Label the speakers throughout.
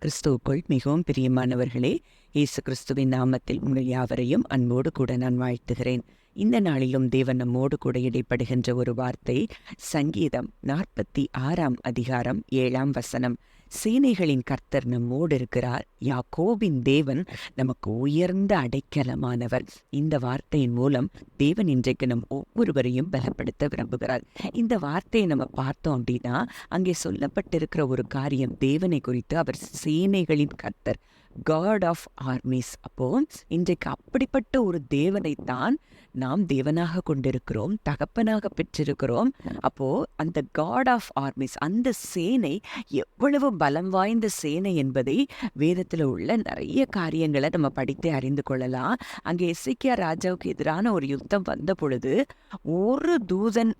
Speaker 1: கிறிஸ்துவுக்குள் மிகவும் பிரியமானவர்களே, இயேசு கிறிஸ்துவின் நாமத்தில் உங்கள் யாவரையும் அன்போடு கூட நான் வாழ்த்துகிறேன். இந்த நாளிலும் தேவன் நம்மோடு கூட இடைப்படுகின்ற ஒரு வார்த்தை சங்கீதம் 46 அதிகாரம் 7 சேனைகளின் கர்த்தர் நம்மோடு இருக்கிறார், யாக்கோபின் தேவன் நமக்கு உயர்ந்த அடைக்கலமானவர். இந்த வார்த்தையின் மூலம் தேவன் இன்றைக்கு நம் ஒவ்வொருவரையும் பலப்படுத்த விரும்புகிறார். இந்த வார்த்தையை நம்ம பார்த்தோம் அப்படின்னா, அங்கே சொல்லப்பட்டிருக்கிற ஒரு காரியம் தேவனை குறித்து, அவர் சேனைகளின் கர்த்தர், காட் ஆஃப் ஆர்மிஸ். அப்போ இன்றைக்கு அப்படிப்பட்ட ஒரு தேவனைத்தான் நாம் தேவனாக கொண்டிருக்கிறோம், தகப்பனாக பெற்றிருக்கிறோம். அப்போ அந்த காட் ஆஃப் ஆர்மிஸ், அந்த சேனை எவ்வளவு பலம் வாய்ந்த சேனை என்பதை வேதத்தில் உள்ள நிறைய காரியங்களை நம்ம படித்து அறிந்து கொள்ளலாம். அங்கே எசேக்கியா ராஜாவுக்கு எதிரான ஒரு யுத்தம் வந்த பொழுது ஒரு தூதன்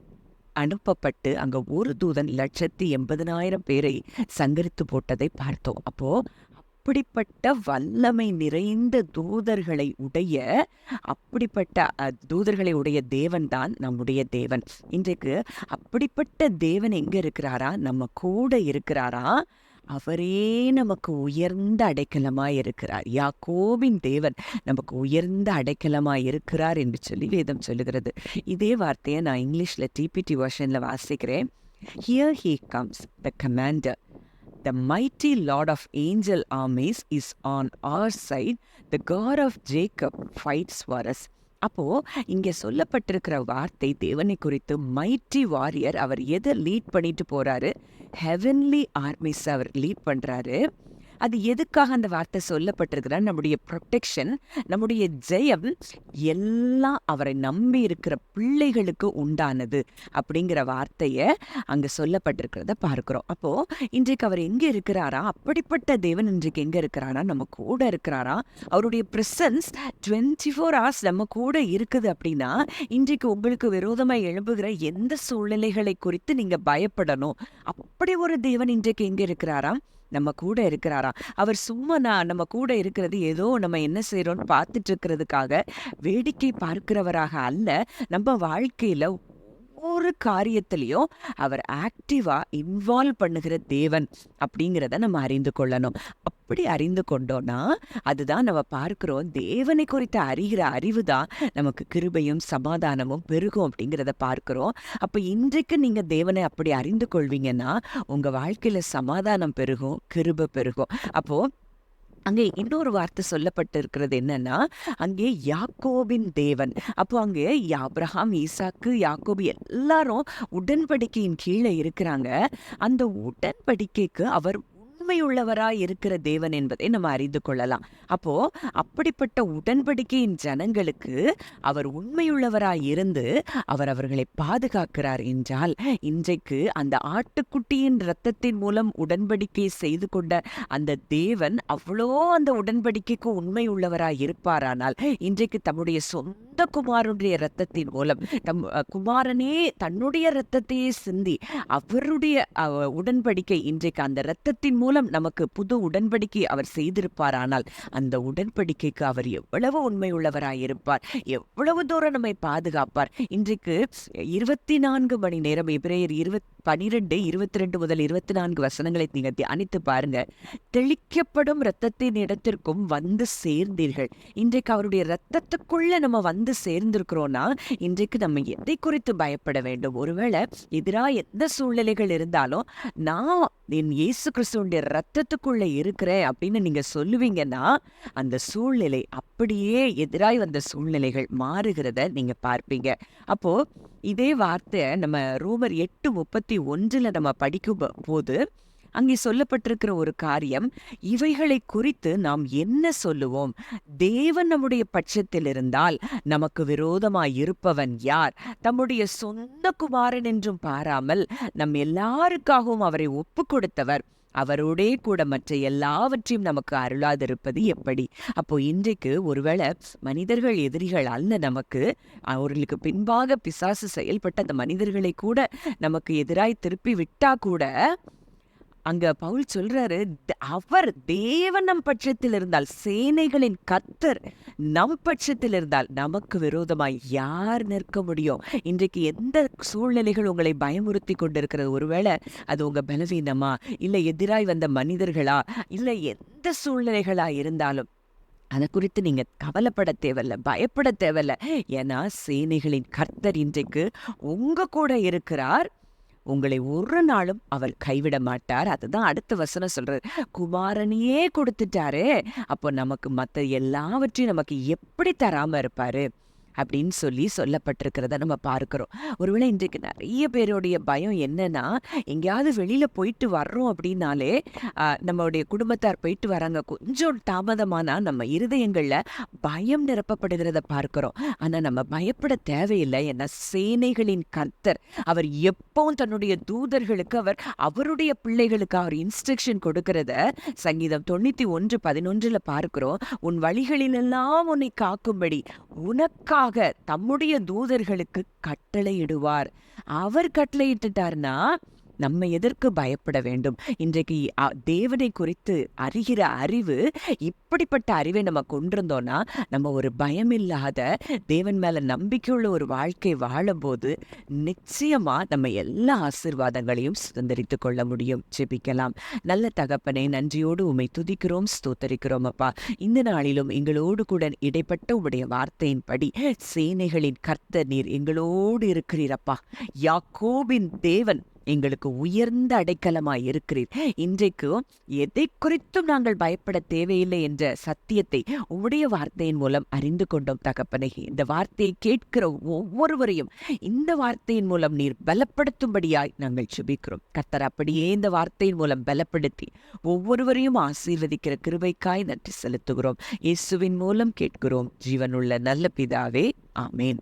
Speaker 1: அனுப்பப்பட்டு அங்க ஒரு தூதன் 180,000 பேரை சங்கரித்து போட்டதை பார்த்தோம். அப்போ அப்படிப்பட்ட வல்லமை நிறைந்த தூதர்களை உடைய தேவன் தான் நம்முடைய தேவன். இன்றைக்கு அப்படிப்பட்ட தேவன் எங்க இருக்கிறாரா? நம்ம கூட இருக்கிறாரா? அவரே நமக்கு உயர்ந்த அடைக்கலமாய் இருக்கிறார். யாக்கோபின் தேவன் நமக்கு உயர்ந்த அடைக்கலமாய் இருக்கிறார் என்று சொல்லி வேதம் சொல்லுகிறது. இதே வார்த்தையை நான் இங்கிலீஷ்ல டிபிடி வெர்ஷன்ல வாசிக்கிறேன். Here he comes, the commander. The mighty Lord of angel armies is on our side. The God of Jacob fights for us. அப்போ இங்க சொல்லப்பட்டிருக்கிற வார்த்தை தேவனை குறித்து. மைட்டி வாரியர், அவர் எதை லீட் பண்ணிட்டு போறாரு? ஹெவன்லி ஆர்மிஸ் அவர் லீட் பண்றாரு. அது எதுக்காக அந்த வார்த்தை சொல்லப்பட்டிருக்கிற? நம்முடைய ப்ரொடெக்ஷன், நம்முடைய ஜெயம் எல்லாம் அவரை நம்பி இருக்கிற பிள்ளைகளுக்கு உண்டானது அப்படிங்கிற வார்த்தையை அங்க சொல்லப்பட்டிருக்கிறத பார்க்கிறோம். அப்போ இன்றைக்கு அவர் எங்க இருக்கிறாரா? அப்படிப்பட்ட தேவன் இன்றைக்கு எங்க இருக்கிறாரா? நம்ம கூட இருக்கிறாரா? அவருடைய பிரசன்ஸ் 24 hours நம்ம கூட இருக்குது. அப்படின்னா இன்றைக்கு உங்களுக்கு விரோதமாக எழும்புகிற எந்த சூழ்நிலைகளை குறித்து நீங்க பயப்படணும்? அப்படி ஒரு தேவன் இன்றைக்கு எங்க இருக்கிறாரா? நம்ம கூட இருக்கிறாராம். அவர் சும்மா நம்ம கூட இருக்கிறது ஏதோ நம்ம என்ன செய்யறோம்னு பார்த்துட்டு இருக்கிறதுக்காக வேடிக்கை பார்க்கிறவராக அல்ல. நம்ம வாழ்க்கையில ஒவ்வொரு காரியத்திலையும் அவர் ஆக்டிவா இன்வால்வ் பண்ணுகிற தேவன் அப்படிங்கிறத நம்ம அறிந்து கொள்ளணும். அப்படி அறிந்து கொண்டோம்னா அதுதான் நம்ம பார்க்கிறோம், தேவனை குறித்த அறிகிற அறிவு தான் நமக்கு கிருபையும் சமாதானமும் பெருகும் அப்படிங்கிறத பார்க்கிறோம். அப்ப இன்றைக்கு நீங்க தேவனை அப்படி அறிந்து கொள்வீங்கன்னா உங்க வாழ்க்கையில சமாதானம் பெருகும், கிருபை பெருகும். அப்போ அங்கே இன்னொரு வார்த்தை சொல்லப்பட்டு இருக்கிறது என்னன்னா, அங்கே யாக்கோபின் தேவன். அப்போ அங்கே ஆபிரகாம், ஈசாக்கு, யாக்கோபு எல்லாரும் உடன்படிக்கையின் கீழே இருக்கிறாங்க. அந்த உடன்படிக்கைக்கு அவர் உண்மையுள்ளவராய் இருக்கிற தேவன் என்பதை நம்ம அறிந்து கொள்ளலாம். அப்போ அப்படிப்பட்ட உடன்படிக்கையின் ஜனங்களுக்கு அவர் உண்மையுள்ளவராய் இருந்து அவர் அவர்களை பாதுகாக்கிறார் என்றால், இன்றைக்கு அந்த ஆட்டுக்குட்டியின் இரத்தத்தின் மூலம் உடன்படிக்கை செய்து கொண்ட அந்த தேவன் அவ்வளோ அந்த உடன்படிக்கைக்கு உண்மை உள்ளவராய் இருப்பாரானால், இன்றைக்கு தம்முடைய சொந்த குமாரனுடைய இரத்தத்தின் மூலம் குமாரனே தன்னுடைய இரத்தத்தையே சிந்தி அவருடைய உடன்படிக்கை, இன்றைக்கு அந்த இரத்தத்தின் மூலம் நமக்கு புது உடன்படிக்கை அவர் செய்திருப்பாரானால், அந்த உடன்படிக்கைக்கு அவர் எவ்வளவு உண்மை உள்ளவராயிருப்பார், எவ்வளவு தூரம் நம்மை பாதுகாப்பார். இன்றைக்கு 24 மணி நேரம் எபிரேயர் 12, 22 முதல் 24 வசனங்களை நீங்க தியானித்து பாருங்க. தெளிக்கப்படும் இரத்தத்தின் இடத்திற்கும் வந்து சேர்ந்தீர்கள். இன்றைக்கு அவருடைய இரத்தத்துக்குள்ள நம்ம வந்து சேர்ந்திருக்கிறோம்னா இன்றைக்கு நம்ம எதை குறித்து பயப்பட வேண்டும்? ஒருவேளை எதிராக எந்த சூழ்நிலைகள் இருந்தாலும் நான் என் இயேசு கிறிஸ்துவுடைய இரத்தத்துக்குள்ள இருக்கிறேன் அப்படின்னு நீங்க சொல்லுவீங்கன்னா அந்த சூழ்நிலை அப்படியே எதிராய் வந்த சூழ்நிலைகள் மாறுகிறத நீங்க பார்ப்பீங்க. அப்போ இதே வார்த்தை நம்ம ரோமர் 8:31 நம்ம படிக்கும் போது அங்கே சொல்லப்பட்டிருக்கிற ஒரு காரியம், இவைகளை குறித்து நாம் என்ன சொல்லுவோம்? தேவன் நம்முடைய பட்சத்தில் இருந்தால் நமக்கு விரோதமாய் இருப்பவன் யார்? தம்முடைய சொந்த குமாரன் என்றும் பாராமல் நம் எல்லாருக்காகவும் அவரை ஒப்பு கொடுத்தவர் அவரோடே கூட மற்ற எல்லாவற்றையும் நமக்கு அருளாதிருப்பது எப்படி? அப்போ இன்றைக்கு ஒருவேளை மனிதர்கள் எதிரிகள் அல்ல, நமக்கு அவர்களுக்கு பின்பாக பிசாசு செயல்பட்ட அந்த மனிதர்களை கூட நமக்கு எதிராய் திருப்பி விட்டா கூட அங்க பவுல் சொல்றாரு, அவர் தேவன் நம் பட்சத்தில் இருந்தால், சேனைகளின் கர்த்தர் நம் பட்சத்தில் இருந்தால், நமக்கு விரோதமாய் யார் நிற்க முடியும்? இன்றைக்கு எந்த சூழ்நிலைகள் உங்களை பயமுறுத்தி கொண்டிருக்கிறது? ஒருவேளை அது உங்க பலவீனமா, இல்ல எதிராய் வந்த மனிதர்களா, இல்ல எந்த சூழ்நிலைகளா இருந்தாலும் அதை குறித்து நீங்க கவலைப்பட தேவையில்ல, பயப்பட தேவையில்ல. ஏன்னா சேனைகளின் கர்த்தர் இன்றைக்கு உங்க கூட இருக்கிறார். உங்களை ஒரு நாளும் அவர் கைவிட மாட்டார். அதுதான் அடுத்த வசனம் சொல்றது. குமாரனையே கொடுத்துட்டாரே, அப்போ நமக்கு மத்த எல்லாவற்றையும் நமக்கு எப்படி தராம இருப்பாரு அப்படின்னு சொல்லப்பட்டிருக்கிறத நம்ம பார்க்கிறோம். ஒருவேளை இன்றைக்கு நிறைய பேருடைய பயம் என்னன்னா, எங்கேயாவது வெளியில போயிட்டு வர்றோம் அப்படின்னாலே, நம்மளுடைய குடும்பத்தார் போயிட்டு வராங்க, கொஞ்சம் தாமதமானா நம்ம இருதயங்கள்ல பயம் நிரப்பப்படுகிறத பார்க்கிறோம். ஆனா நம்ம பயப்பட தேவையில்லை. ஏன்னா சேனைகளின் கர்த்தர் அவர் எப்பவும் தன்னுடைய தூதர்களுக்கு அவருடைய பிள்ளைகளுக்கு அவர் இன்ஸ்ட்ரக்ஷன் கொடுக்கிறத சங்கீதம் 91:11 பார்க்கிறோம். உன் வழிகளிலெல்லாம் உன்னை காக்கும்படி உனக்காக தம்முடைய தூதர்களுக்கு கட்டளையிடுவார். அவர் கட்டளையிட்டுட்டார்னா நம்ம எதற்கு பயப்பட வேண்டும்? இன்றைக்கு தேவனை குறித்து அறிகிற அறிவு, இப்படிப்பட்ட அறிவை நம்ம கொண்டிருந்தோம்னா, நம்ம ஒரு பயமில்லாத தேவன் மேல நம்பிக்கையுள்ள ஒரு வாழ்க்கை வாழும்போது நிச்சயமா நம்ம எல்லா ஆசீர்வாதங்களையும் சுதந்திரித்துக் கொள்ள முடியும். ஜெபிக்கலாம். நல்ல தகப்பனே, நன்றியோடு உம்மை துதிக்கிறோம், ஸ்தோத்தரிக்கிறோம் அப்பா. இந்த நாளிலும் எங்களோடு கூட இடைப்பட்ட உம்முடைய வார்த்தையின்படி சேனைகளின் கர்த்தர் நீர் எங்களோடு இருக்கிறீரப்பா. யாக்கோபின் தேவன் எங்களுக்கு உயர்ந்த அடைக்கலமாய் இருக்கிறீர். இன்றைக்கு எதை குறித்தும் நாங்கள் பயப்பட தேவையில்லை என்ற சத்தியத்தை உம்முடைய வார்த்தையின் மூலம் அறிந்து கொண்டோம் தகப்பனே. இந்த வார்த்தையை கேட்கிற ஒவ்வொருவரையும் இந்த வார்த்தையின் மூலம் நீர் பலப்படுத்தும்படியாய் நாங்கள் சுபிக்கிறோம். கர்த்தர் அப்படியே இந்த வார்த்தையின் மூலம் பலப்படுத்தி ஒவ்வொருவரையும் ஆசீர்வதிக்கிற கிருபைக்காய் நன்றி செலுத்துகிறோம். இயேசுவின் மூலம் கேட்கிறோம் ஜீவனுள்ள நல்ல பிதாவே, ஆமேன்.